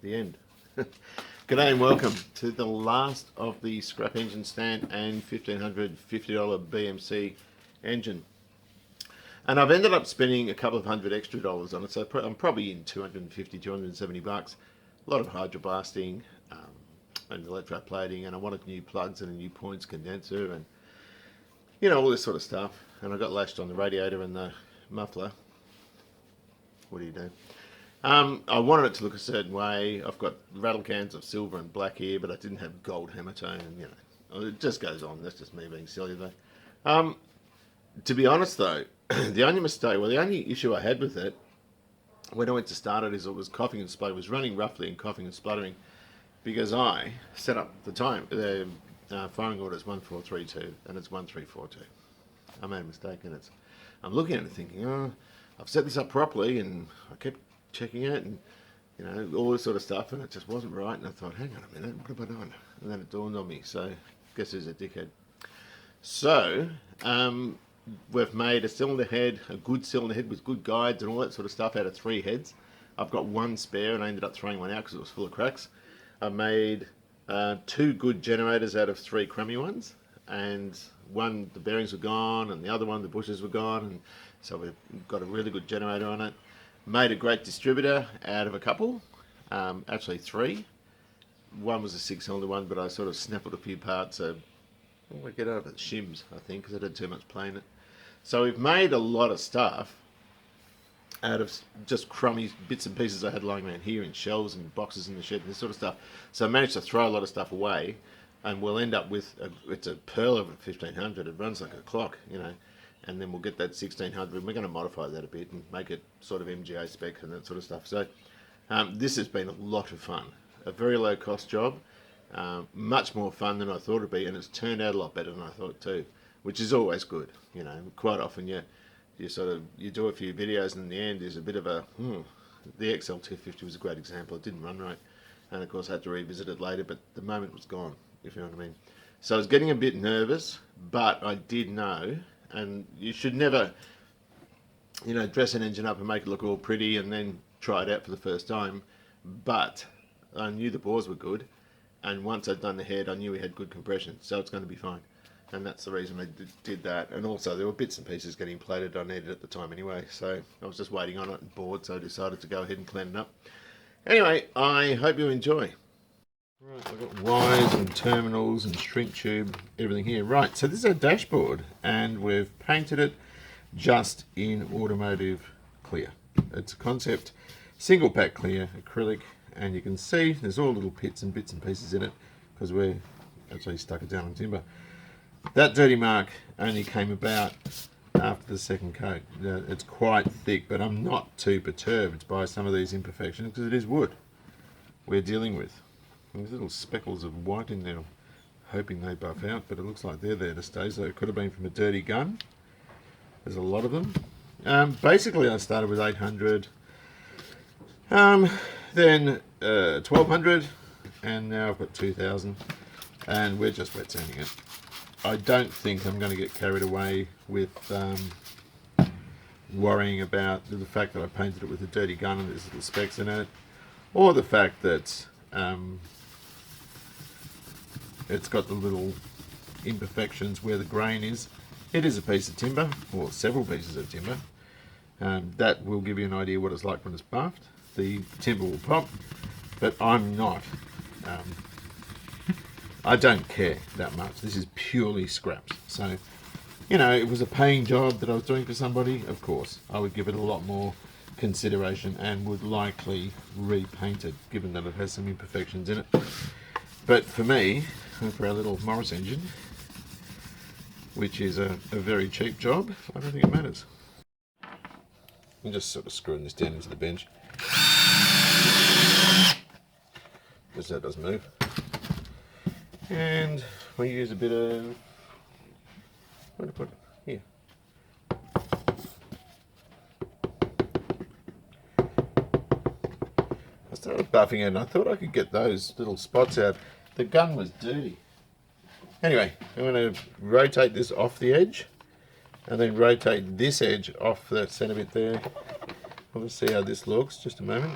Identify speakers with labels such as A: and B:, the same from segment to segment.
A: The end. G'day and welcome to the last of the scrap engine stand and $1,550 BMC engine. And I've ended up spending a couple of hundred extra dollars on it, so I'm probably in 250, 270 bucks. A lot of hydroblasting and electroplating, and I wanted new plugs and a new points condenser and all this sort of stuff. And I got lashed on the radiator and the muffler. What do you do? I wanted it to look a certain way. I've got rattle cans of silver and black here, but I didn't have gold hematone, and it just goes on. That's just me being silly though. To be honest though, the only issue I had with it when I went to start it is it was coughing and spluttering. It was running roughly and coughing and spluttering because I set up the firing order is 1432 and it's 1342. I made a mistake and I'm looking at it thinking, oh, I've set this up properly, and I kept checking it and all this sort of stuff, and it just wasn't right. And I thought, hang on a minute, what have I done? And then it dawned on me. So guess who's a dickhead? So we've made a cylinder head, a good cylinder head with good guides and all that sort of stuff out of 3 heads. I've got one spare and I ended up throwing one out because it was full of cracks. I've made 2 good generators out of 3 crummy ones, and one the bearings were gone and the other one the bushes were gone, and so we've got a really good generator on it. Made a great distributor out of a couple, actually 3. One was a 6-cylinder one, but I sort of snaffled a few parts, so I get out of it shims, I think, because I did too much play in it. So we've made a lot of stuff out of just crummy bits and pieces I had lying around here in shelves and boxes in the shed and this sort of stuff. So I managed to throw a lot of stuff away, and we'll end up with it's a Pearl of a 1500. It runs like a clock, and then we'll get that 1600, and we're going to modify that a bit and make it sort of MGA spec and that sort of stuff. So this has been a lot of fun, a very low cost job, much more fun than I thought it'd be, and it's turned out a lot better than I thought too, which is always good. Quite often you do a few videos, and in the end there's a bit of a the XL250 was a great example. It didn't run right, and of course I had to revisit it later, but the moment was gone, if you know what I mean. So I was getting a bit nervous, but I did know, and you should never dress an engine up and make it look all pretty and then try it out for the first time. But I knew the bores were good, and once I'd done the head I knew we had good compression, so it's going to be fine. And that's the reason I did that. And also there were bits and pieces getting plated I needed at the time anyway, so I was just waiting on it and bored, so I decided to go ahead and clean it up. Anyway, I hope you enjoy. Right, I've got wires and terminals and shrink tube, everything here. Right, so this is our dashboard, and we've painted it just in automotive clear. It's a concept single pack clear acrylic, and you can see there's all little bits and pieces in it because we actually stuck it down on timber. That dirty mark only came about after the second coat. It's quite thick, but I'm not too perturbed by some of these imperfections because it is wood we're dealing with. There's little speckles of white in there, hoping they buff out, but it looks like they're there to stay, so it could have been from a dirty gun. There's a lot of them. Basically I started with 800, then 1200, and now I've got 2000, and we're just wet sanding it. I don't think I'm going to get carried away with worrying about the fact that I painted it with a dirty gun and there's little specks in it, or the fact that it's got the little imperfections where the grain is. It is a piece of timber, or several pieces of timber. That will give you an idea what it's like when it's buffed. The timber will pop, but I'm not. I don't care that much. This is purely scraps. So, it was a paying job that I was doing for somebody. Of course, I would give it a lot more consideration and would likely repaint it, given that it has some imperfections in it. But for me, for our little Morris engine, which is a very cheap job, I don't think it matters. I'm just sort of screwing this down into the bench, just so it doesn't move. And we use a bit of, where to put it? Here. I started buffing it and I thought I could get those little spots out. The gun was dirty. Anyway, I'm going to rotate this off the edge and then rotate this edge off the centre bit there. We'll see how this looks, just a moment.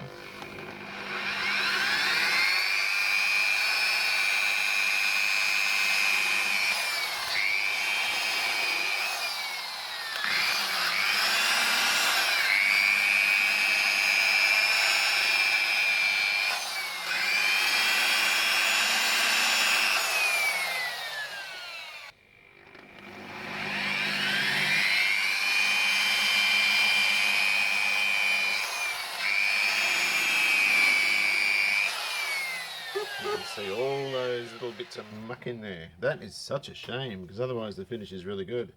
A: can see all those little bits of muck in there. That is such a shame, because otherwise the finish is really good.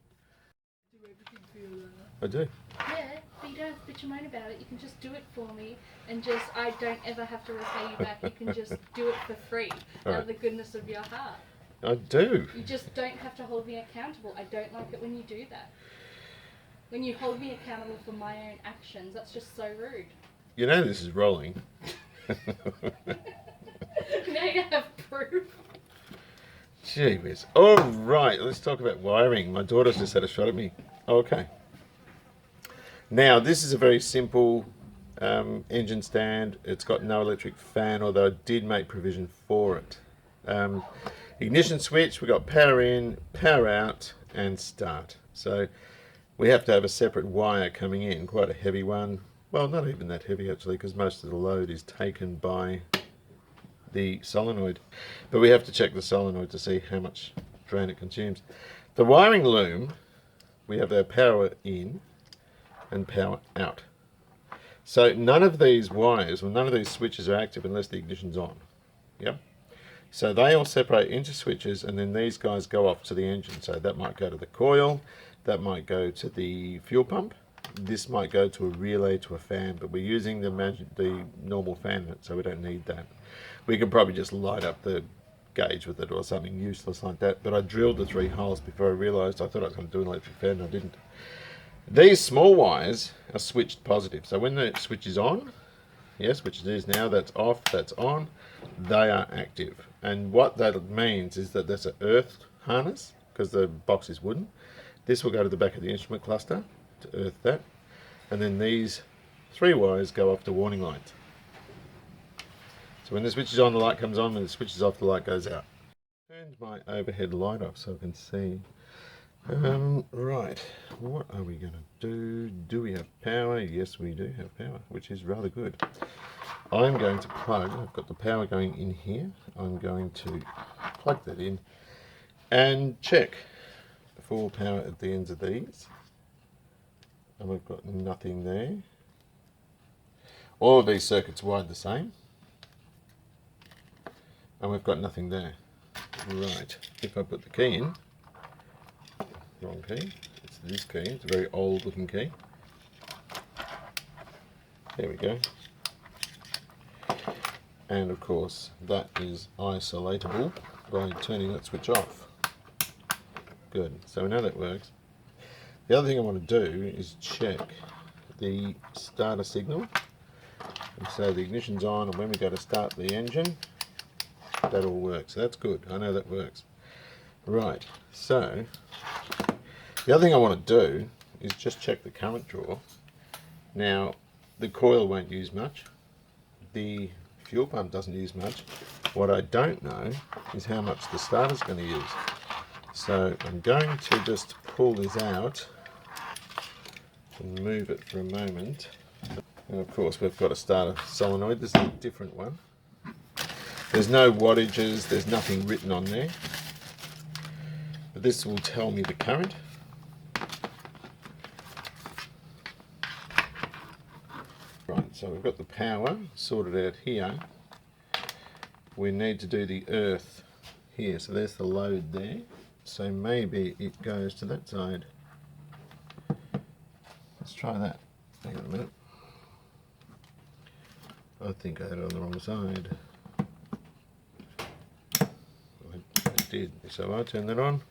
B: Do everything for you,
A: I do.
B: yeah, but you don't have to bitch and moan about it. You can just do it for me, and just I don't ever have to repay you back. You can just do it for free out of the goodness of your heart.
A: I do.
B: You just don't have to hold me accountable. I don't like it when you do that. When you hold me accountable for my own actions, that's just so rude.
A: You know this is rolling.
B: Now you have proof.
A: Gee whiz. All right, let's talk about wiring. My daughter's just had a shot at me. Okay. Now, this is a very simple engine stand. It's got no electric fan, although I did make provision for it. Ignition switch, we've got power in, power out, and start. So we have to have a separate wire coming in, quite a heavy one. Well, not even that heavy actually, because most of the load is taken by the solenoid. But we have to check the solenoid to see how much drain it consumes. The wiring loom, we have our power in and power out. So none of these wires, or none of these switches are active unless the ignition's on. Yep. So they all separate into switches, and then these guys go off to the engine. So that might go to the coil, that might go to the fuel pump, this might go to a relay to a fan, but we're using the normal fan, so we don't need that. We can probably just light up the gauge with it or something useless like that, but I drilled the 3 holes before I realised I thought I was going to do an electric fan and I didn't. These small wires are switched positive, so when the switch is on, yes, which it is now, that's off, that's on, they are active. And what that means is that there's an earth harness, because the box is wooden. This will go to the back of the instrument cluster to earth that, and then these 3 wires go off to warning lights. So when the switch is on, the light comes on. When the switch is off, the light goes out. Turned my overhead light off so I can see. Right, what are we going to do? Do we have power? Yes, we do have power, which is rather good. I'm going to plug, I've got the power going in here. I'm going to plug that in and check for power at the ends of these. And we've got nothing there. All of these circuits wired the same. And we've got nothing there. Right, if I put the key in, wrong key, it's this key, it's a very old looking key. There we go. And of course that is isolatable by turning that switch off. Good, so we know that works. The other thing I want to do is check the starter signal. And so the ignition's on, and when we go to start the engine, that all works. So that's good, I know that works. Right, so the other thing I want to do is just check the current draw. Now, the coil won't use much. The fuel pump doesn't use much. What I don't know is how much the starter's going to use. So I'm going to just pull this out and move it for a moment. And of course we've got a starter solenoid. This is a different one. There's no wattages, there's nothing written on there. But this will tell me the current. Right, so we've got the power sorted out here. We need to do the earth here, so there's the load there. So maybe it goes to that side. Let's try that. Hang on a minute. I think I had it on the wrong side. I did. So I turn that on.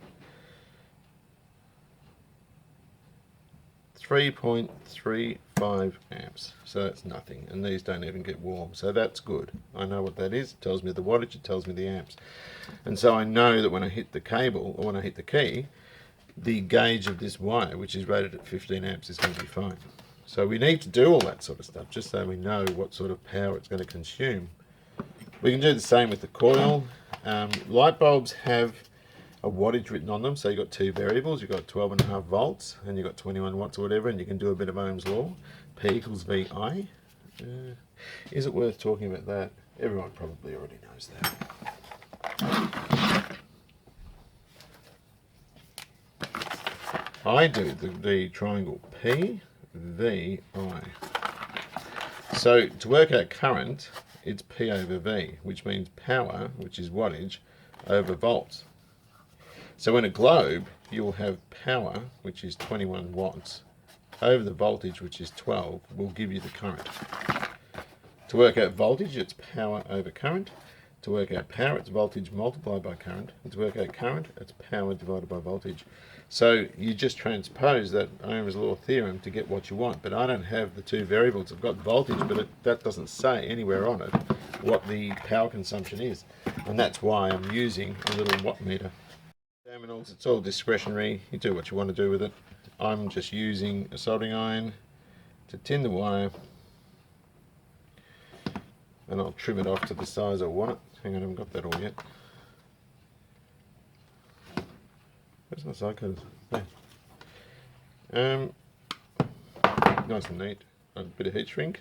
A: 3.35 amps, so that's nothing, and these don't even get warm, so that's good. I know what that is. It tells me the wattage, it tells me the amps, and so I know that when I hit the cable, or when I hit the key, the gauge of this wire, which is rated at 15 amps, is going to be fine. So we need to do all that sort of stuff just so we know what sort of power it's going to consume. We can do the same with the coil. Light bulbs have a wattage written on them, so you've got 2 variables. You've got 12.5 volts and you've got 21 watts or whatever, and you can do a bit of Ohm's law. P equals VI. Is it worth talking about that? Everyone probably already knows that. I do the triangle P, V, I. So to work out current, it's P over V, which means power, which is wattage, over volts. So in a globe, you'll have power, which is 21 watts, over the voltage, which is 12, will give you the current. To work out voltage, it's power over current. To work out power, it's voltage multiplied by current. And to work out current, it's power divided by voltage. So you just transpose that Ohm's law theorem to get what you want. But I don't have the two variables. I've got voltage, but that doesn't say anywhere on it what the power consumption is. And that's why I'm using a little watt meter. Terminals, it's all discretionary. You do what you want to do with it. I'm just using a soldering iron to tin the wire. And I'll trim it off to the size I want it. Hang on, I haven't got that all yet. Where's my side cutters? There. Nice and neat. A bit of heat shrink.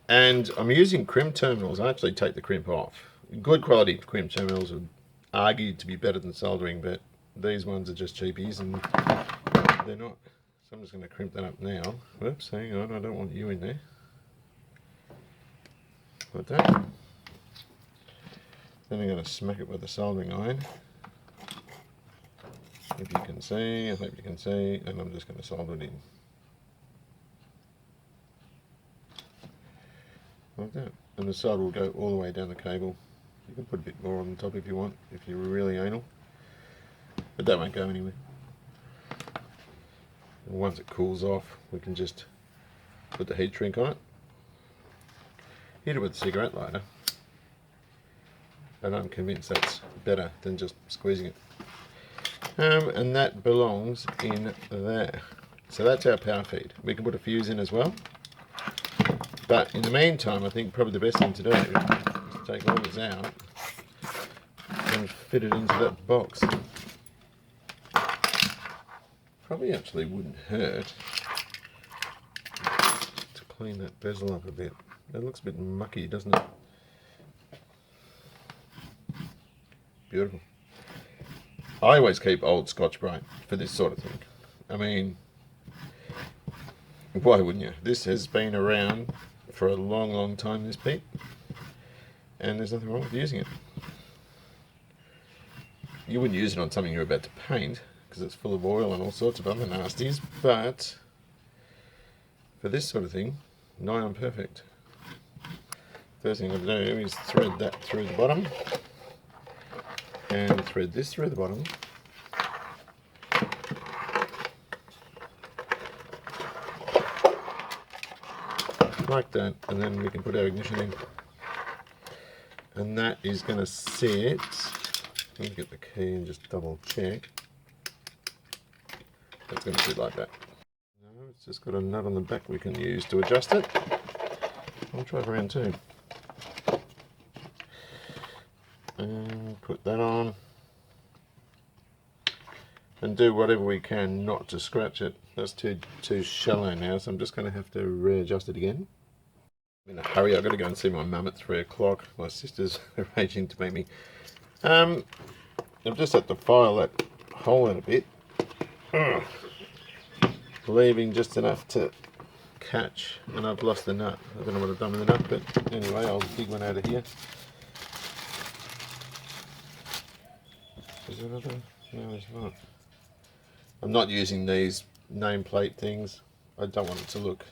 A: And I'm using crimp terminals. I actually take the crimp off. Good quality crimp terminals are argued to be better than soldering, but these ones are just cheapies and they're not. So I'm just going to crimp that up now. Whoops, hang on, I don't want you in there. Like that. Then I'm going to smack it with a soldering iron. If you can see, I hope you can see, and I'm just going to solder it in. Like that. And the solder will go all the way down the cable. You can put a bit more on the top if you want, if you're really anal. But that won't go anywhere. And once it cools off, we can just put the heat shrink on it. Hit it with a cigarette lighter, and I'm convinced that's better than just squeezing it. And that belongs in there. So that's our power feed. We can put a fuse in as well. But in the meantime, I think probably the best thing to do is to take all this out and fit it into that box. Probably actually wouldn't hurt to clean that bezel up a bit. It looks a bit mucky, doesn't it? Beautiful. I always keep old Scotch-Brite for this sort of thing. I mean, why wouldn't you? This has been around for a long, long time, this peat. And there's nothing wrong with using it. You wouldn't use it on something you're about to paint, because it's full of oil and all sorts of other nasties, but for this sort of thing, nigh on perfect. First thing I'm going to do is thread that through the bottom and thread this through the bottom. Like that, and then we can put our ignition in. And that is going to sit, let me get the key and just double check. That's going to sit like that. No, it's just got a nut on the back we can use to adjust it. I'll try it around too. And put that on. And do whatever we can not to scratch it. That's too shallow now, so I'm just going to have to readjust it again. I'm in a hurry, I've got to go and see my mum at 3 o'clock. My sister's arranging to meet me. I've just had to file that hole in a bit. Leaving just enough to catch, and I've lost the nut. I don't know what I've done with the nut, but anyway, I'll dig one out of here. Is there another? No, there's not. I'm not using these nameplate things. I don't want it to look,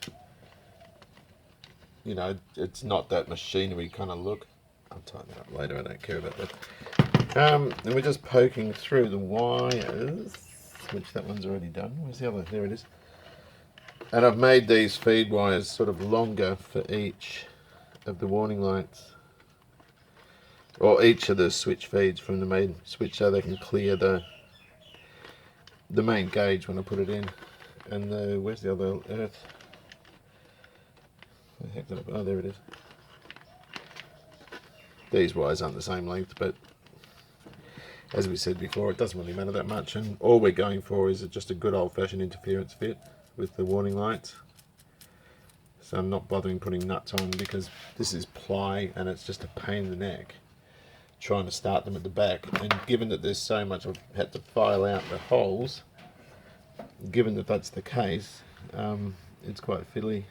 A: you know, it's not that machinery kind of look. I'll tighten that up later, I don't care about that. And we're just poking through the wires, which that one's already done. Where's the other? There it is. And I've made these feed wires sort of longer for each of the warning lights, or each of the switch feeds from the main switch, so they can clear the main gauge when I put it in. And the, where's the other earth? Where the heck did I, oh, there it is. These wires aren't the same length, but as we said before, it doesn't really matter that much, and all we're going for is just a good old-fashioned interference fit with the warning lights. So I'm not bothering putting nuts on, because this is ply and it's just a pain in the neck trying to start them at the back. And given that there's so much, I've had to file out the holes. Given that that's the case, it's quite fiddly.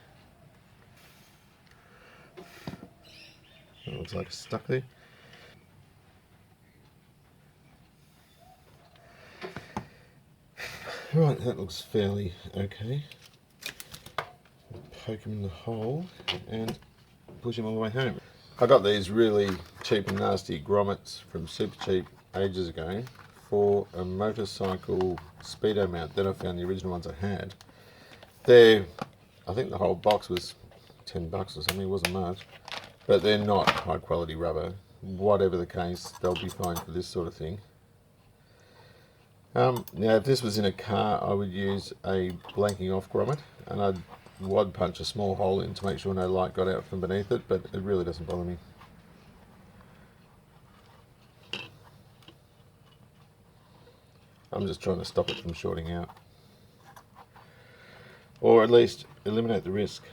A: That looks like it's stuck there. Right, that looks fairly okay. Poke him in the hole and push him all the way home. I got these really cheap and nasty grommets from Super Cheap ages ago for a motorcycle speedo mount. Then I found the original ones I had. They're, I think the whole box was $10 or something, it wasn't much. But they're not high quality rubber. Whatever the case, they'll be fine for this sort of thing. Now if this was in a car, I would use a blanking off grommet and I'd wad punch a small hole in to make sure no light got out from beneath it, but it really doesn't bother me. I'm just trying to stop it from shorting out, or at least eliminate the risk.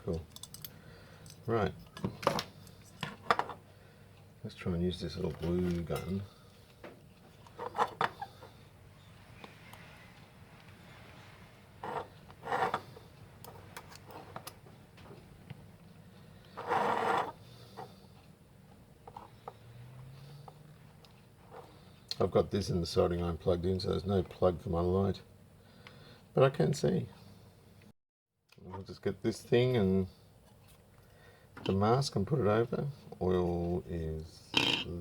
A: Cool. Right, let's try and use this little glue gun. I've got this in the soldering iron plugged in, so there's no plug for my light, but I can see. I'll just get this thing and the mask and put it over. Oil is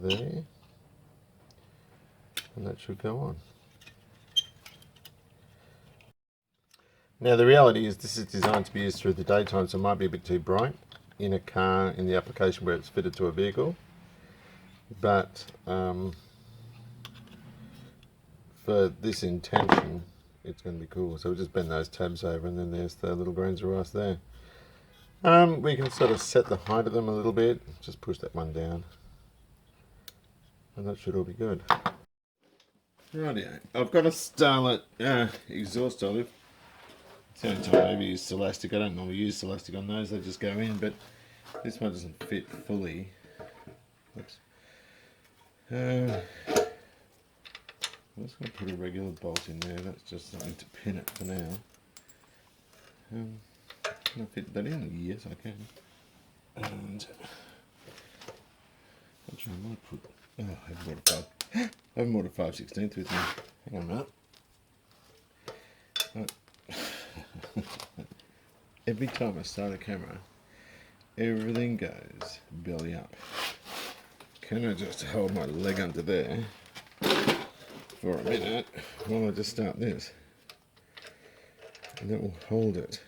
A: there, and that should go on. Now the reality is this is designed to be used through the daytime, so it might be a bit too bright in a car in the application where it's fitted to a vehicle, but for this intention it's going to be cool. So we'll just bend those tabs over and then there's the little grains of rice there. We can sort of set the height of them a little bit, just push that one down and that should all be good. Rightio, I've got a Starlet exhaust olive. It's the only time I ever use Celastic. I don't normally use Celastic on those, they just go in, but this one doesn't fit fully. Oops. I'm just going to put a regular bolt in there, that's just something to pin it for now. Can I fit that in? Yes, I can. And actually, I might put. Oh, I haven't bought a 5/16 with me. Hang on a minute. Every time I start a camera, everything goes belly up. Can I just hold my leg under there for a minute while I just start this? And that will hold it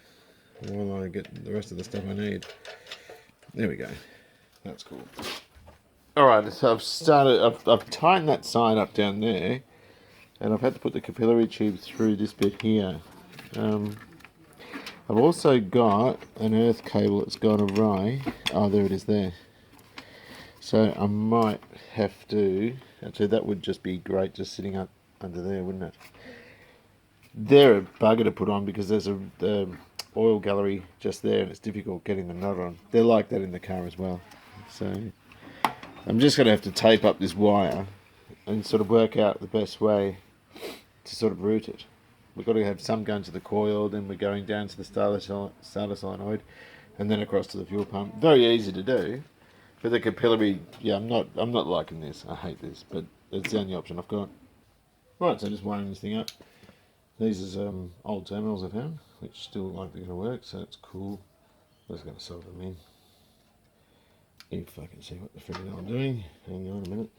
A: while I get the rest of the stuff I need. There we go. That's cool. Alright, so I've tightened that side up down there, and I've had to put the capillary tube through this bit here. I've also got an earth cable that's gone awry. Oh, there it is there. So I might have to, actually that would just be great just sitting up under there, wouldn't it? They're a bugger to put on because there's a oil gallery just there and it's difficult getting the nut on. They're like that in the car as well. So I'm just going to have to tape up this wire and sort of work out the best way to sort of route it. We've got to have some going to the coil, then we're going down to the starter solenoid and then across to the fuel pump. Very easy to do. But the capillary, yeah, I'm not liking this. I hate this, but it's the only option I've got. Right, so just wiring this thing up. These are old terminals I found, which still look like they're going to work, so it's cool. I'm just going to solder them in. If I can see what the friggin' hell I'm doing. Hang on a minute.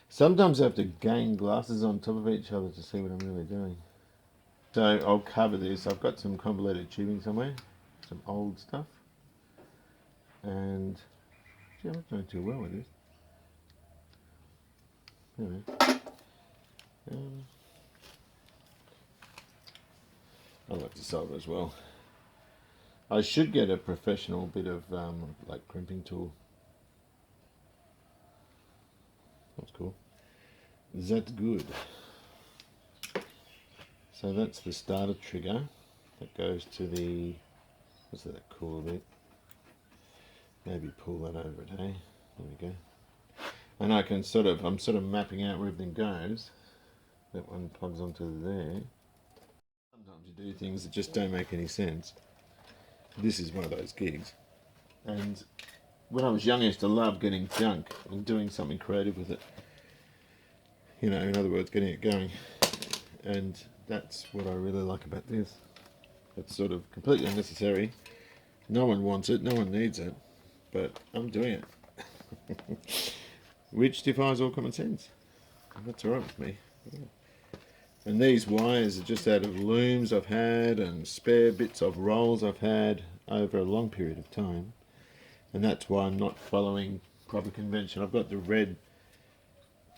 A: Sometimes I have to gain glasses on top of each other to see what I'm really doing. So I'll cover this. I've got some convoluted tubing somewhere, some old stuff, and gee, I'm not doing too well with this. Anyway, I like to solder as well. I should get a professional bit of like crimping tool. That's cool. That's good. So that's the starter trigger that goes to the, what's that cool bit? Maybe pull that over it, hey? There we go. And I can I'm sort of mapping out where everything goes. That one plugs onto there. Sometimes you do things that just don't make any sense. this is one of those gigs. And when I was young, I used to love getting junk and doing something creative with it. You know, in other words, getting it going. And that's what I really like about this. It's sort of completely unnecessary. No one wants it, no one needs it, but I'm doing it. Which defies all common sense. And that's alright with me. Yeah. And these wires are just out of looms I've had and spare bits of rolls I've had over a long period of time. And that's why I'm not following proper convention. I've got the red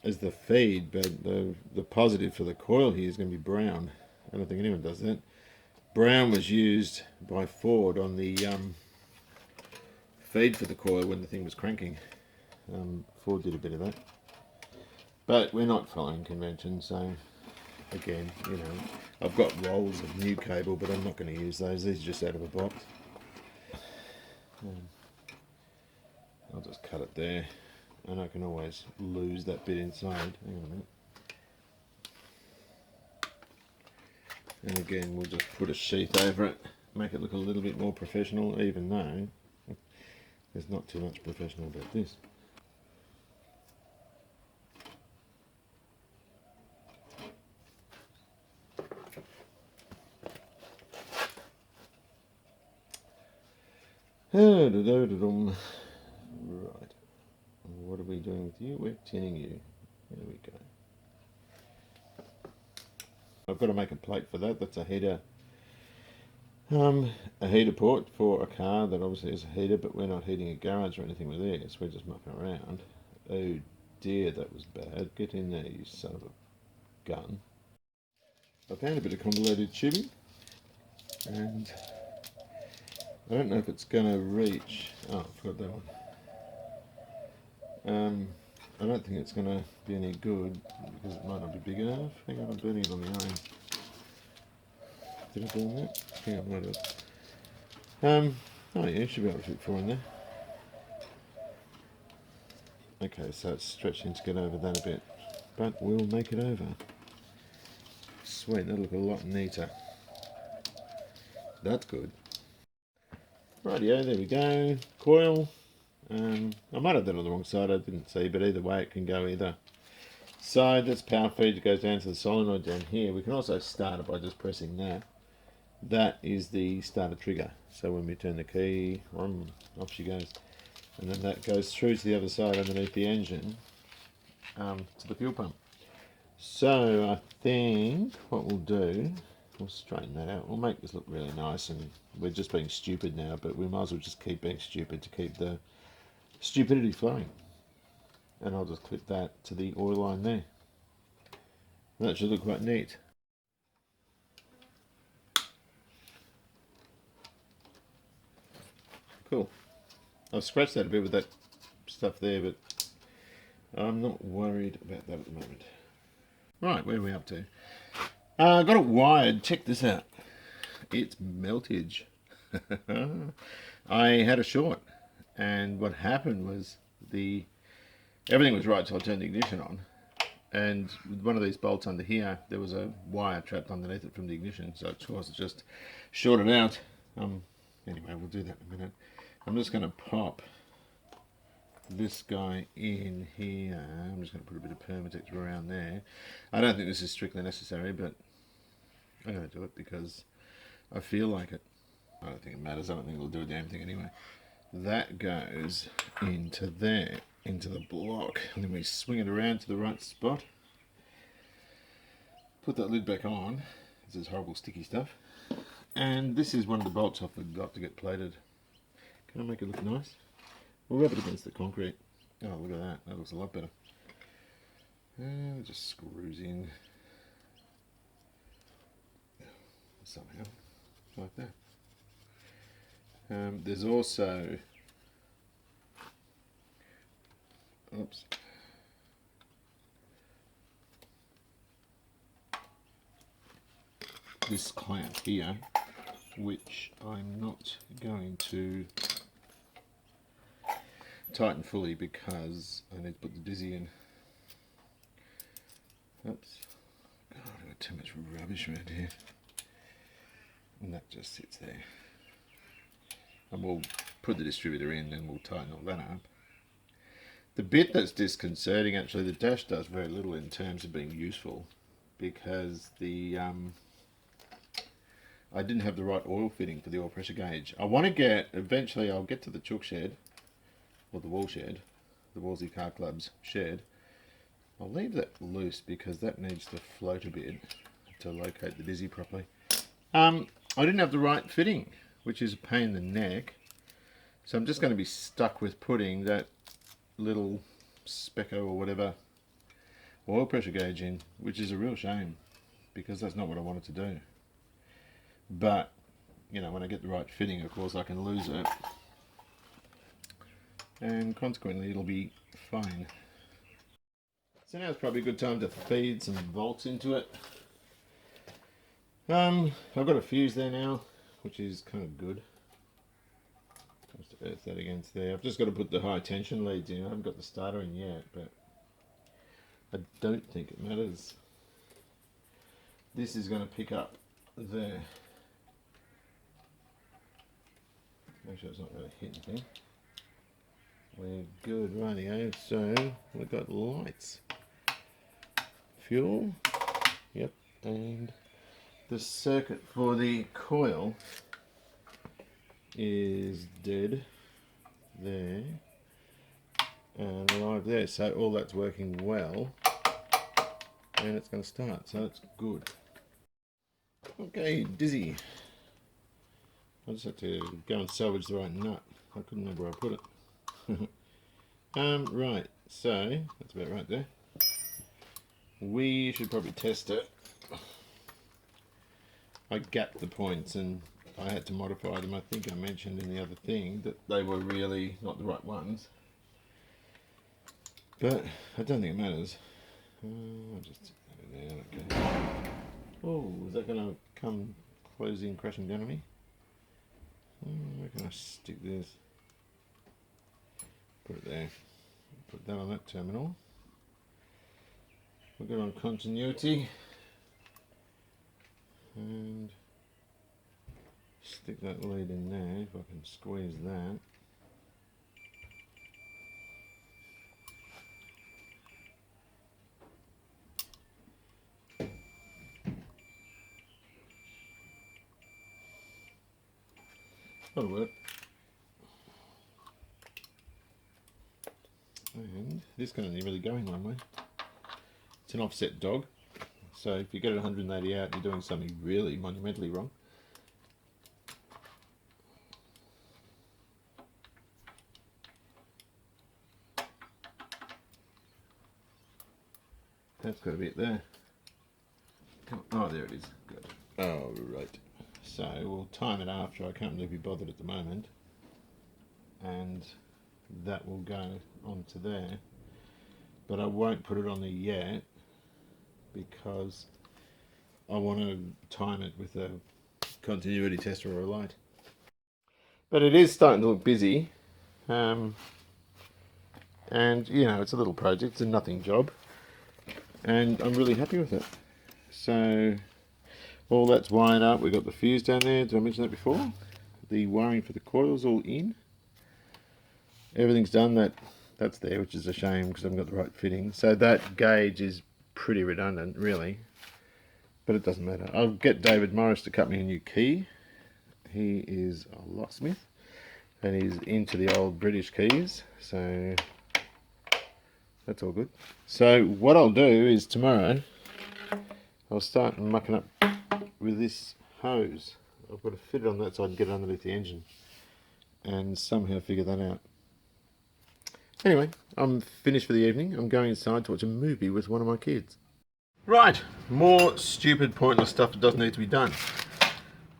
A: as the feed, but the positive for the coil here is going to be brown. I don't think anyone does that. Brown was used by Ford on the feed for the coil when the thing was cranking. Ford did a bit of that. But we're not following convention, so again, you know, I've got rolls of new cable, but I'm not going to use those. These are just out of a box. I'll just cut it there, and I can always lose that bit inside. Hang on a minute. And again, we'll just put a sheath over it, make it look a little bit more professional, even though there's not too much professional about this. Right, what are we doing with you? We're tinning you. There we go. I've got to make a plate for that. That's a heater port for a car that obviously is a heater, but we're not heating a garage or anything with this. We're just mucking around. Oh dear, that was bad. Get in there, you son of a gun. I found a bit of convoluted tubing, and I don't know if it's going to reach. Oh, I forgot that one. I don't think it's going to be any good because it might not be big enough. Hang on, I'm burning it on the iron. Did I burn that? Hang on, wait a minute. Oh yeah, should be able to fit 4 in there. Okay, so it's stretching to get over that a bit, but we'll make it over. Sweet, that'll look a lot neater. That's good. Rightio, there we go. Coil. I might have that on the wrong side, I didn't see, but either way it can go either side. That's power feed that goes down to the solenoid down here. We can also start it by just pressing that. That is the starter trigger. So when we turn the key, off she goes. And then that goes through to the other side underneath the engine to the fuel pump. So I think what we'll do, we'll straighten that out. We'll make this look really nice, and we're just being stupid now, but we might as well just keep being stupid to keep the stupidity flowing. And I'll just clip that to the oil line there. That should look quite neat. Cool. I've scratched that a bit with that stuff there, but I'm not worried about that at the moment. Right, where are we up to? I got it wired. Check this out. It's meltage. I had a short, and what happened was everything was right, so I turned the ignition on, and with one of these bolts under here, there was a wire trapped underneath it from the ignition, so of course it just shorted out. Anyway, we'll do that in a minute. I'm just going to pop this guy in here. I'm just going to put a bit of Permatex around there. I don't think this is strictly necessary, but I'm going to do it because I feel like it. I don't think it matters. I don't think it'll do a damn thing anyway. That goes into there, into the block, and then we swing it around to the right spot. Put that lid back on. This is horrible sticky stuff. And this is one of the bolts I forgot to get plated. Can I make it look nice? We'll rub it against the concrete. Oh, look at that. That looks a lot better. And it just screws in. Somehow. Like that. There's also... Oops. This clamp here, which I'm not going to tighten fully because I need to put the dizzy in. Oops. God, I've got too much rubbish around here. And that just sits there. and we'll put the distributor in and we'll tighten all that up. The bit that's disconcerting, actually, the dash does very little in terms of being useful, because the I didn't have the right oil fitting for the oil pressure gauge. I want to get, eventually I'll get to the chook shed, or the wall shed, the Wolseley Car Club's shed. I'll leave that loose because that needs to float a bit to locate the dizzy properly. I didn't have the right fitting, which is a pain in the neck. So I'm just going to be stuck with putting that little Speco or whatever oil pressure gauge in, which is a real shame because that's not what I wanted to do. But, you know, when I get the right fitting, of course, I can lose it. And consequently, it'll be fine. So now it's probably a good time to feed some volts into it. I've got a fuse there now, which is kind of good. Just earth that against there. I've just got to put the high tension leads in. I haven't got the starter in yet, but I don't think it matters. This is going to pick up there. Make sure it's not going to hit anything. We're good, rightio. So we've got lights, fuel, yep, and the circuit for the coil is dead there and alive there. So all that's working well, and it's going to start. So that's good. Okay, dizzy. I just had to go and salvage the right nut. I couldn't remember where I put it. Right, so that's about right there. We should probably test it. I gapped the points and I had to modify them. I think I mentioned in the other thing that they were really not the right ones. But I don't think it matters. I'll just stick that in there, okay. Oh, is that going to come closing, crashing down on me? Where can I stick this? Put it there. Put that on that terminal. We're good on continuity. And stick that lead in there if I can squeeze that. That'll work. And this can only really go in one way. It's an offset dog, so if you get it 180 out, you're doing something really monumentally wrong. That's got a bit there. Oh, there it is. Good. Oh, right. So we'll time it after. I can't really be bothered at the moment. And that will go onto there. But I won't put it on there yet because I want to time it with a continuity tester or a light. But it is starting to look busy. And, you know, it's a little project. It's a nothing job. And I'm really happy with it. So all that's wired up. We've got the fuse down there. Did I mention that before? The wiring for the coil's all in. Everything's done. That's there, which is a shame because I haven't got the right fitting. So that gauge is pretty redundant, really. But it doesn't matter. I'll get David Morris to cut me a new key. He is a locksmith. And he's into the old British keys. So that's all good. So what I'll do is tomorrow I'll start mucking up with this hose. I've got to fit it on that so I can get it underneath the engine and somehow figure that out. Anyway, I'm finished for the evening. I'm going inside to watch a movie with one of my kids. Right, more stupid, pointless stuff that doesn't need to be done.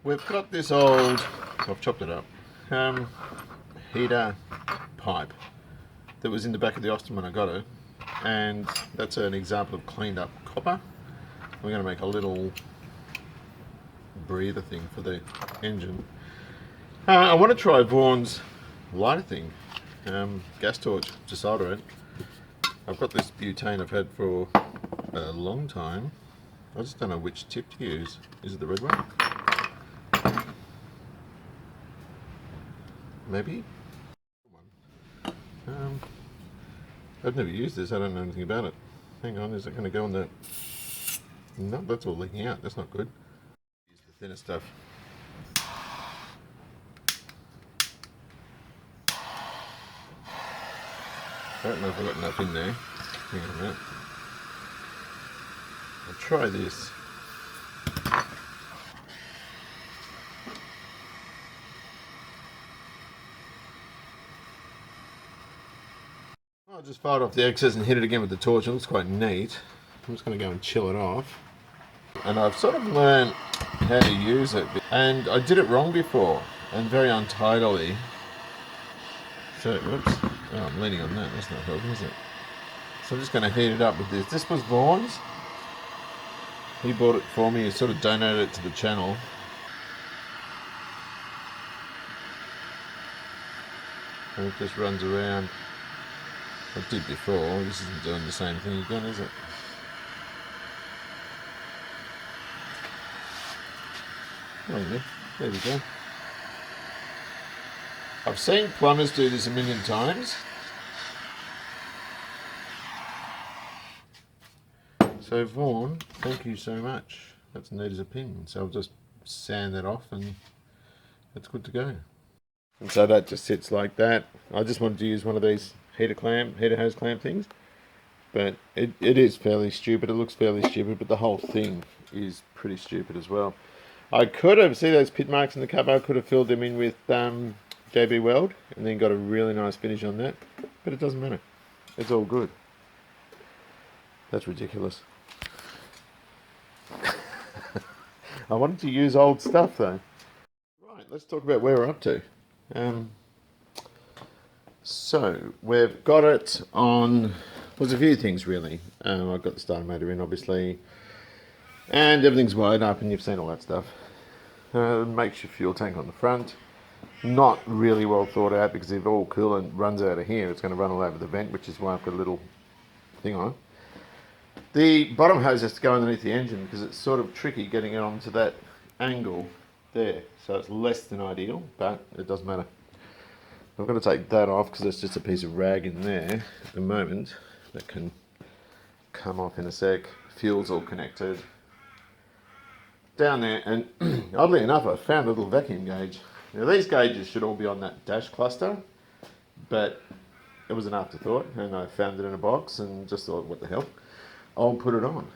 A: We've got this old, so I've chopped it up, heater pipe that was in the back of the Austin when I got it, and that's an example of cleaned up copper. We're going to make a little breather thing for the engine. I want to try Vaughan's lighter thing, gas torch to solder it. I've got this butane I've had for a long time. I just don't know which tip to use. Is it the red one? maybe. I've never used this, I don't know anything about it. Hang on, is it going to go on the... No, that's all leaking out, that's not good. Use the thinner stuff. I don't know if I've got enough in there. Hang on a minute. I'll try this. I'll just fired off the excess and hit it again with the torch. It looks quite neat. I'm just going to go and chill it off. And I've sort of learned how to use it. And I did it wrong before and very untidily. So, whoops. Oh, I'm leaning on that. That's not helping, is it? So I'm just going to heat it up with this. This was Vaughn's. He bought it for me. He sort of donated it to the channel. And it just runs around. I did before. This isn't doing the same thing again, is it? Oh yeah, there we go. I've seen plumbers do this a million times. So Vaughn, thank you so much. That's neat as a pin. So I'll just sand that off and it's good to go. And so that just sits like that. I just wanted to use one of these heater hose clamp things. But it is fairly stupid. It looks fairly stupid, but the whole thing is pretty stupid as well. I could have, see those pit marks in the cover, I could have filled them in with JB Weld and then got a really nice finish on that. But it doesn't matter. It's all good. That's ridiculous. I wanted to use old stuff though. Right, let's talk about where we're up to. So we've got it on, there's a few things really. I've got the starter motor in obviously, and everything's wired up and you've seen all that stuff. Makes your fuel tank on the front. Not really well thought out because if all coolant runs out of here, it's going to run all over the vent, which is why I've got a little thing on it. The bottom hose has to go underneath the engine because it's sort of tricky getting it onto that angle there. So it's less than ideal, but it doesn't matter. I've got to take that off because there's just a piece of rag in there at the moment that can come off in a sec. Fuel's all connected. Down there, and oddly enough, I found a little vacuum gauge. Now these gauges should all be on that dash cluster, but it was an afterthought, and I found it in a box and just thought, what the hell? I'll put it on.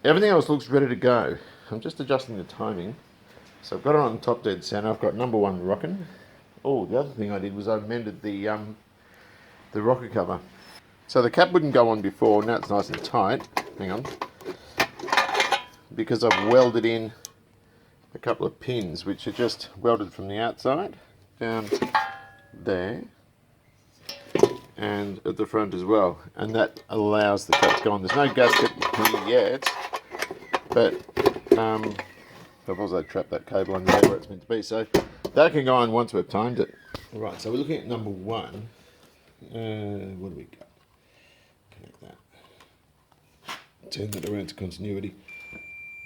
A: Everything else looks ready to go. I'm just adjusting the timing. So I've got it on top dead center. I've got number 1 rocking. Oh, the other thing I did was I mended the rocker cover. So the cap wouldn't go on before. Now it's nice and tight. Hang on. Because I've welded in a couple of pins, which are just welded from the outside down there and at the front as well, and that allows the cap to go on. There's no gasket here yet, but I've also trapped that cable under there where it's meant to be, so that can go on once we've timed it. Right, so we're looking at number 1. What do we got? Connect that. Turn that around to continuity.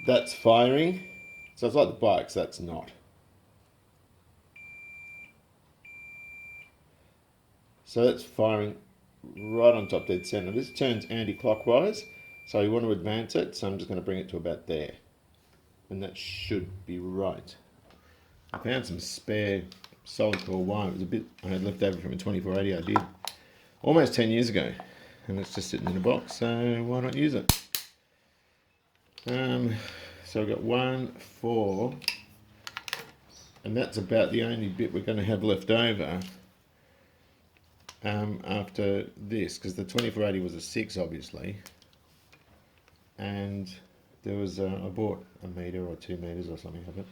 A: That's firing. So it's like the bikes, that's not. So that's firing right on top dead center. This turns anti-clockwise, so you want to advance it, so I'm just going to bring it to about there. And that should be right. I found some spare solid core wire. It was a bit I had left over from a 2480 I did almost 10 years ago. And it's just sitting in a box, so why not use it? So I've got 1, 4, and that's about the only bit we're going to have left over after this, because the 2480 was a 6 obviously, and there was I bought a metre or 2 metres or something of it,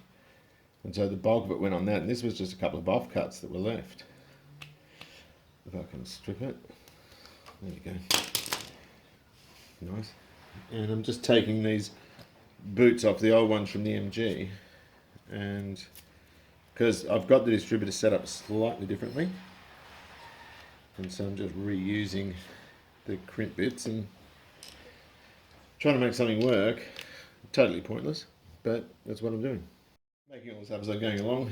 A: and so the bulk of it went on that, and this was just a couple of offcuts that were left. If I can strip it, there you go, nice. And I'm just taking these boots off, the old ones from the MG, and because I've got the distributor set up slightly differently, and so I'm just reusing the crimp bits and trying to make something work. Totally pointless, but that's what I'm doing. Making all this up as I'm going along.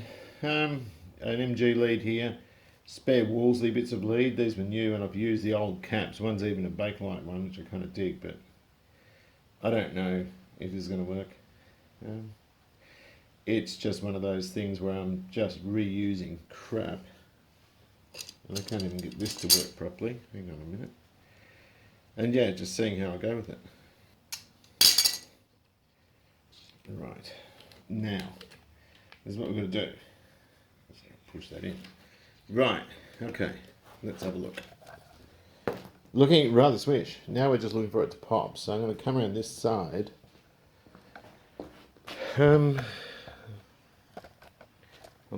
A: an MG lead here. Spare Wolseley bits of lead. These were new, and I've used the old caps. One's even a Bakelite one, which I kind of dig, but I don't know if this is going to work. It's just one of those things where I'm just reusing crap. And I can't even get this to work properly. Hang on a minute. And yeah, just seeing how I go with it. Right. Now, this is what we're going to do. Let's push that in. Right. Okay. Let's have a look. Looking rather swish. Now we're just looking for it to pop. So I'm going to come around this side. I'll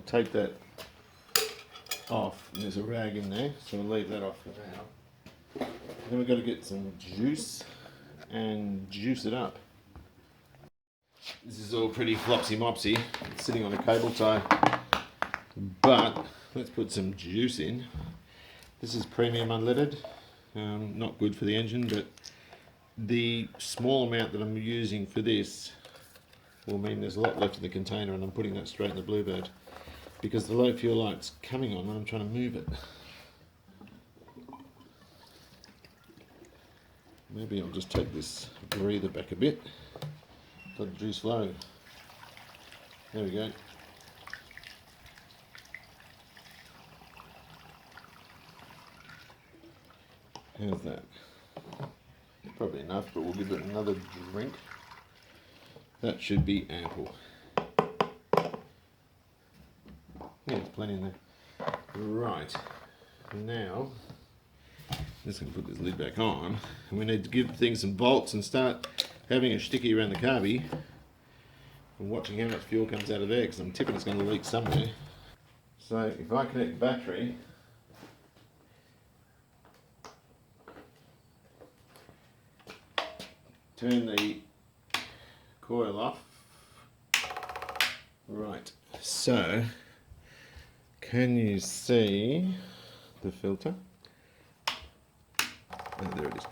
A: take that off. There's a rag in there, so I'll leave that off for now. Then we've got to get some juice and juice it up. This is all pretty flopsy mopsy. It's sitting on a cable tie. But let's put some juice in. This is premium unleaded. Not good for the engine, but the small amount that I'm using for this will mean there's a lot left in the container, and I'm putting that straight in the Bluebird because the low fuel light's coming on when I'm trying to move it. Maybe I'll just take this breather back a bit. Let the juice flow. There we go. How's that? Probably enough, but we'll give it another drink. That should be ample. Yeah, there's plenty in there. Right. Now, I'm just going to put this lid back on. And we need to give things some volts and start having a sticky around the carby and watching how much fuel comes out of there, because I'm tipping it's going to leak somewhere. So if I connect the battery, turn the coil off. Right, so can you see the filter? Oh, there it is.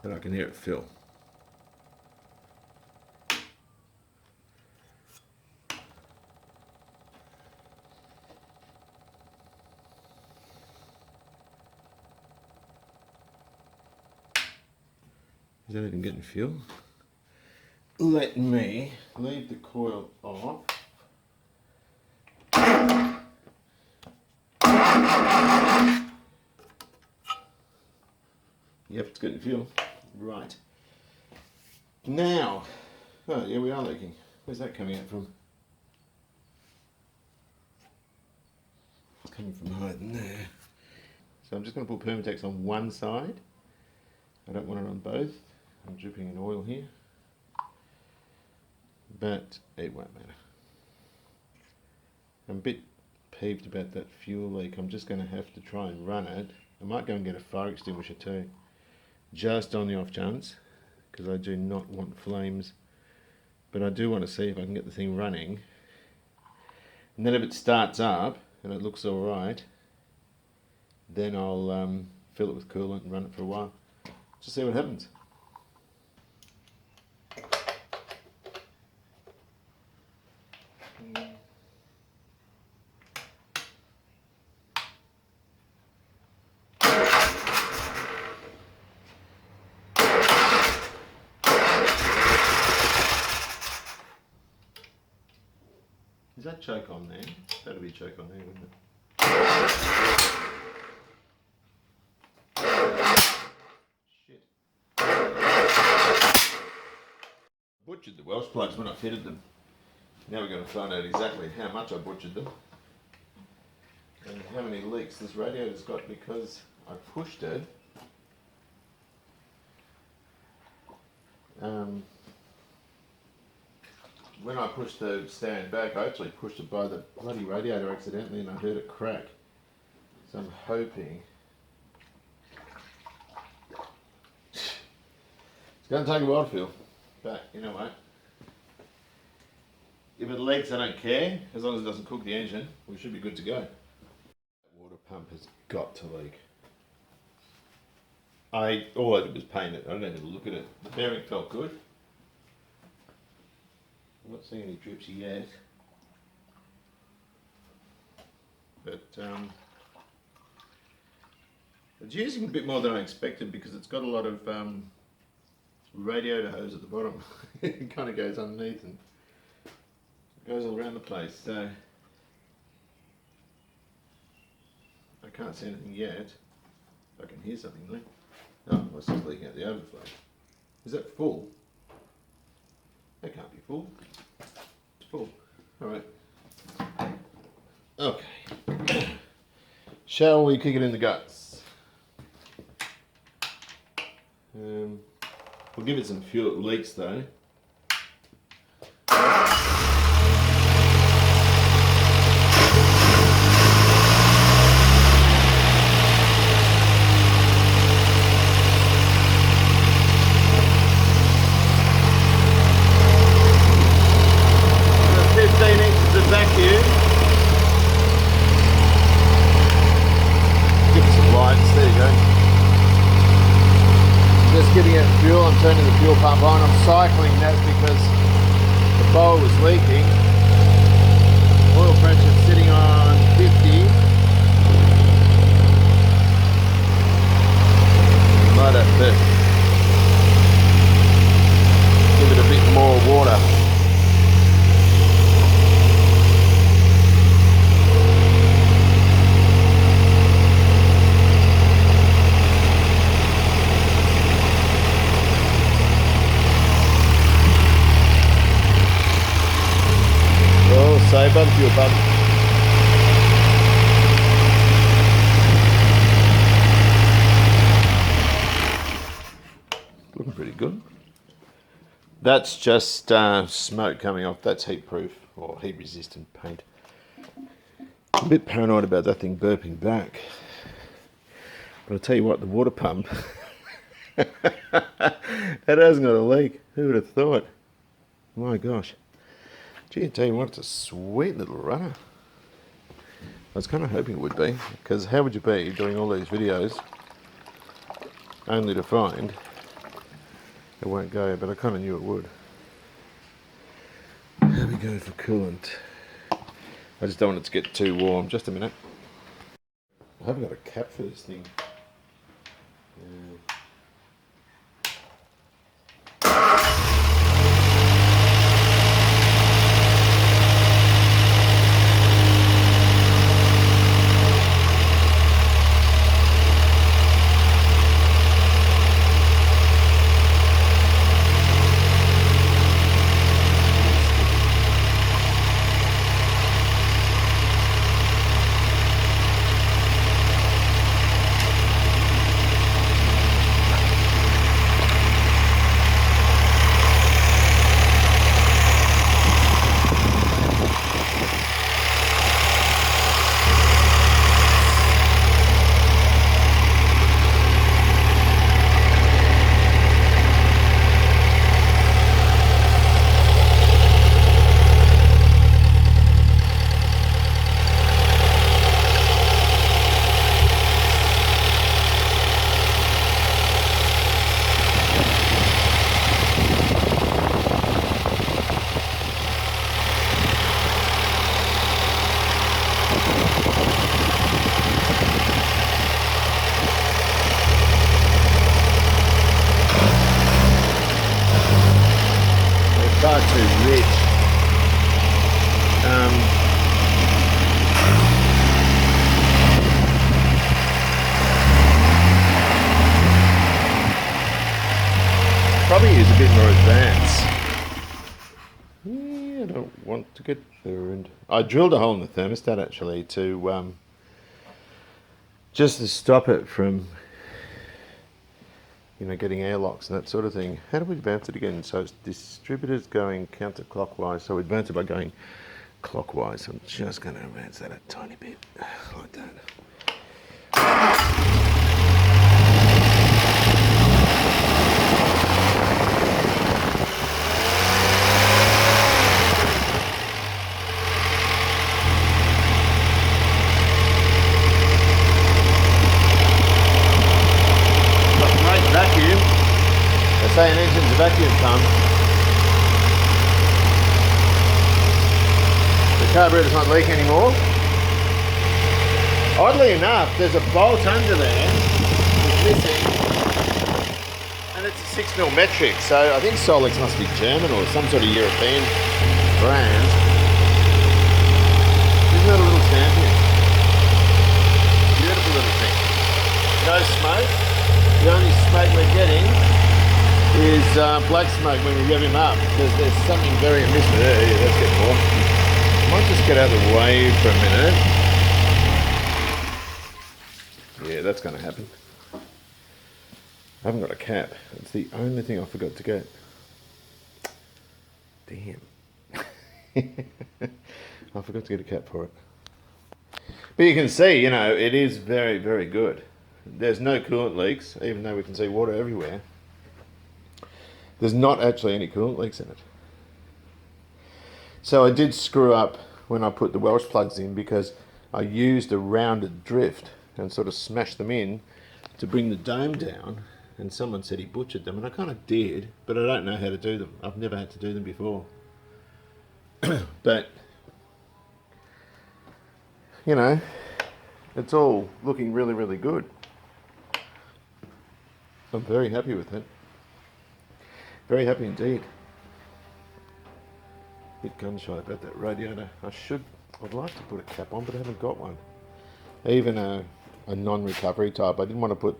A: And I can hear it fill. Is that even getting fuel? Let me leave the coil off. Yep, it's getting fuel. Right. Now, oh yeah, we are leaking. Where's that coming out from? It's coming from higher than there. So I'm just going to put Permatex on one side. I don't want it on both. I'm dripping in oil here. But it won't matter. I'm a bit peeved about that fuel leak. I'm just going to have to try and run it. I might go and get a fire extinguisher too. Just on the off chance, because I do not want flames, but I do want to see if I can get the thing running. And then if it starts up and it looks all right, then I'll fill it with coolant and run it for a while. Just see what happens. Is that choke on there? That'll be choke on there, wouldn't it? Shit. Butchered the Welsh plugs when I fitted them. Now we're going to find out exactly how much I butchered them and how many leaks this radiator's got, because I pushed it when I pushed the stand back. I actually pushed it by the bloody radiator accidentally and I heard it crack. So I'm hoping it's going to take a while to fill, but you know what? If it leaks, I don't care. As long as it doesn't cook the engine, we should be good to go. That water pump has got to leak. All I did was paint it. I don't even look at it. The bearing felt good. I'm not seeing any drips yet. it's using a bit more than I expected because it's got a lot of radiator hose at the bottom. It kind of goes underneath and goes all around the place. So I can't see anything yet. I can hear something though. Oh, it's just leaking out the overflow. Is that full? That can't be full. It's full. Alright. Okay. Shall we kick it in the guts? We'll give it some fuel. It leaks though. Vacuum. Give it some lights, there you go. Just getting out fuel, I'm turning the fuel pump on. I'm cycling that because the bowl was leaking. Oil pressure sitting on 50. Might have to give it a bit more water. Save on fuel pump. Looking pretty good. That's just smoke coming off. That's heat proof or heat resistant paint. I'm a bit paranoid about that thing burping back. But I'll tell you what, the water pump, that hasn't got a leak. Who would have thought? My gosh. Gee, I tell you what, it's a sweet little runner. I was kind of hoping it would be, because how would you be doing all these videos only to find it won't go, but I kind of knew it would. There we go for coolant. I just don't want it to get too warm. Just a minute. I haven't got a cap for this thing. Far too rich. Probably use a bit more advance. Yeah, I don't want to get burned. I drilled a hole in the thermostat actually to just to stop it from, you know, getting airlocks and that sort of thing. How do we advance it again? So it's distributors going counterclockwise. So we advance it by going clockwise. I'm just going to advance that a tiny bit, like that. Say an engine's a vacuum pump. The carburetor's not leaking anymore. Oddly enough, there's a bolt under there. It's missing. And it's a 6mm metric, so I think Solex must be German or some sort of European brand. Isn't that a little champion? Beautiful little thing. No smoke. The only smoke we're getting is black smoke when we rev him up, because there's something very amiss with it. Yeah, let's get more. Might just get out of the way for a minute. Yeah, that's going to happen. I haven't got a cap. It's the only thing I forgot to get. Damn. I forgot to get a cap for it. But you can see, you know, it is very, very good. There's no coolant leaks, even though we can see water everywhere. There's not actually any coolant leaks in it. So I did screw up when I put the Welsh plugs in, because I used a rounded drift and sort of smashed them in to bring the dome down, and someone said he butchered them, and I kind of did, but I don't know how to do them. I've never had to do them before. But, you know, it's all looking really, really good. I'm very happy with it. Very happy indeed. Bit gun shy about that radiator. I'd like to put a cap on, but I haven't got one. Even a non-recovery type. I didn't want to put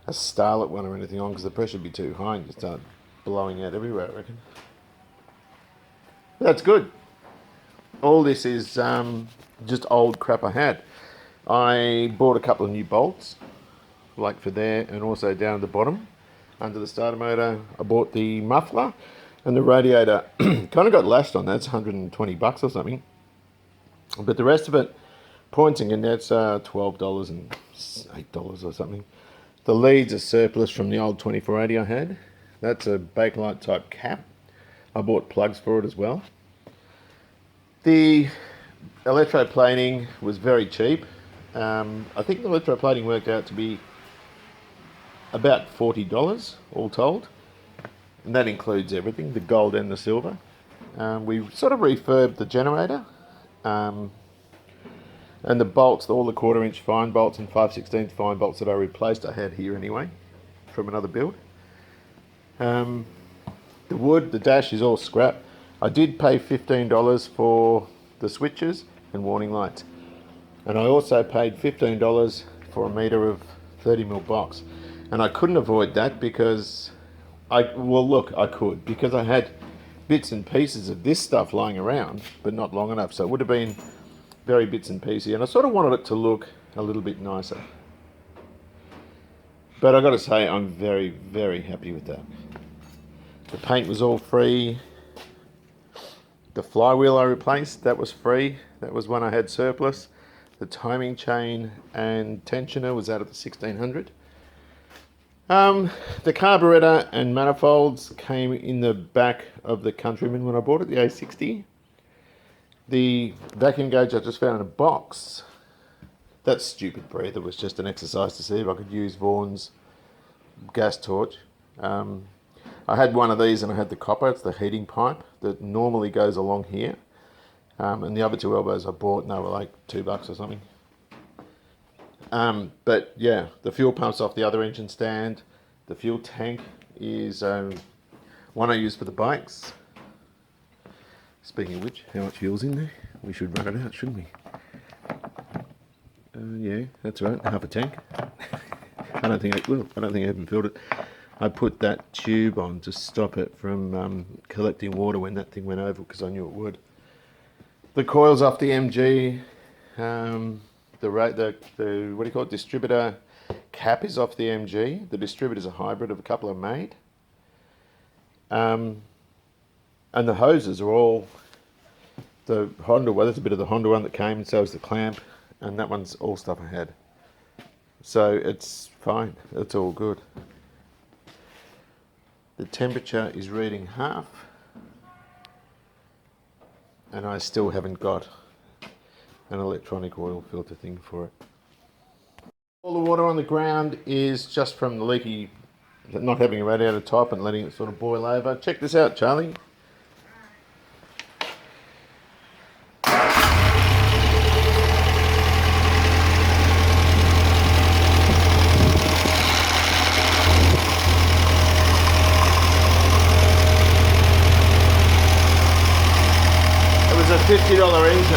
A: a starlet one or anything on, because the pressure would be too high and you start blowing out everywhere, I reckon. That's good. All this is just old crap I had. I bought a couple of new bolts, like for there, and also down at the bottom under the starter motor. I bought the muffler, and the radiator kind of got lashed on that. It's $120 or something. But the rest of it, pointing, and that's $12 and $8 or something. The leads are surplus from the old 2480 I had. That's a Bakelite type cap. I bought plugs for it as well. The electroplating was very cheap. I think the electroplating worked out to be about $40 all told. And that includes everything, the gold and the silver. We sort of refurbed the generator. And the bolts, all the 1/4" fine bolts and 5/16 fine bolts that I replaced, I had here anyway, from another build. The wood, the dash is all scrap. I did pay $15 for the switches and warning lights. And I also paid $15 for a meter of 30mm box. And I couldn't avoid that because I could, because I had bits and pieces of this stuff lying around, but not long enough. So it would have been very bits and pieces, and I sort of wanted it to look a little bit nicer. But I got to say, I'm very, very happy with that. The paint was all free. The flywheel I replaced, that was free. That was one I had surplus. The timing chain and tensioner was out of the 1600. The carburetor and manifolds came in the back of the Countryman when I bought it, the A60. The vacuum gauge I just found in a box. That stupid breather was just an exercise to see if I could use Vaughan's gas torch. I had one of these and I had the copper. It's the heating pipe that normally goes along here. And the other two elbows I bought, and they were like $2 or something. But yeah, the fuel pump's off the other engine stand. The fuel tank is one I use for the bikes. Speaking of which, how much fuel's in there? We should run it out, shouldn't we? Yeah, that's right, half a tank. I don't think I even filled it. I put that tube on to stop it from collecting water when that thing went over, because I knew it would. The coil's off the MG. The what do you call it? Distributor cap is off the MG. The distributor's a hybrid of a couple I made. And the hoses are all the Honda. Well, there's a bit of the Honda one that came, and so is the clamp, and that one's all stuff I had. So it's fine. It's all good. The temperature is reading half, and I still haven't got an electronic oil filter thing for it. All the water on the ground is just from the leaky, not having a radiator top and letting it sort of boil over. Check this out, Charlie. $50 engine,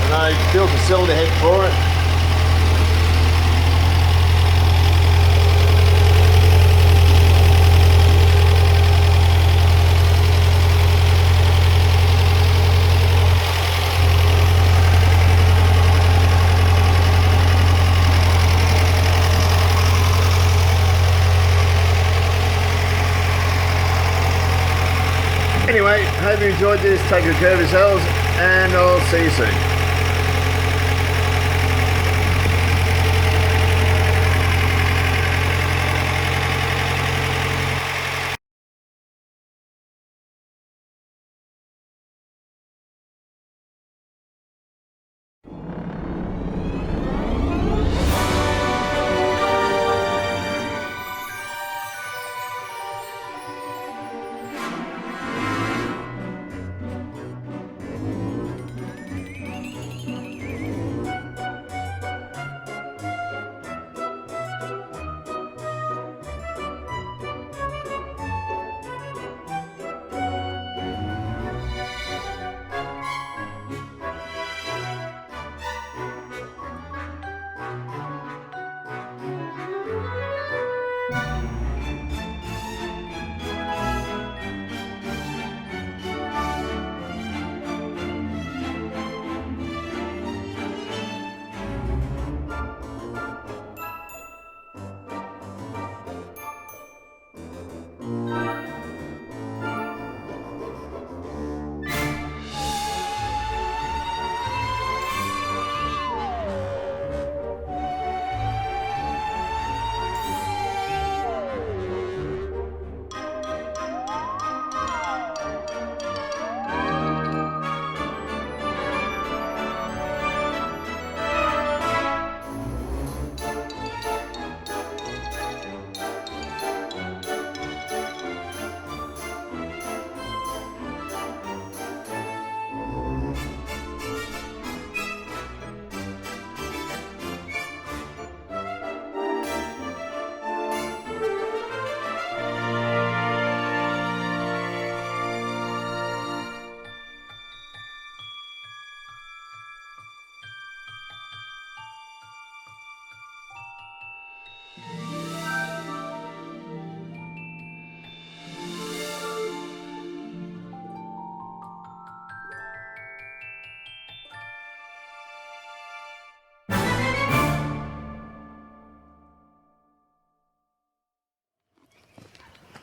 A: and I built a cylinder head for it. Anyway, hope you enjoyed this. Take good care of yourselves, and I'll see you soon.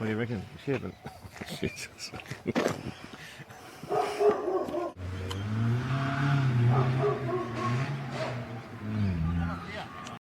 A: What do you reckon? Jesus.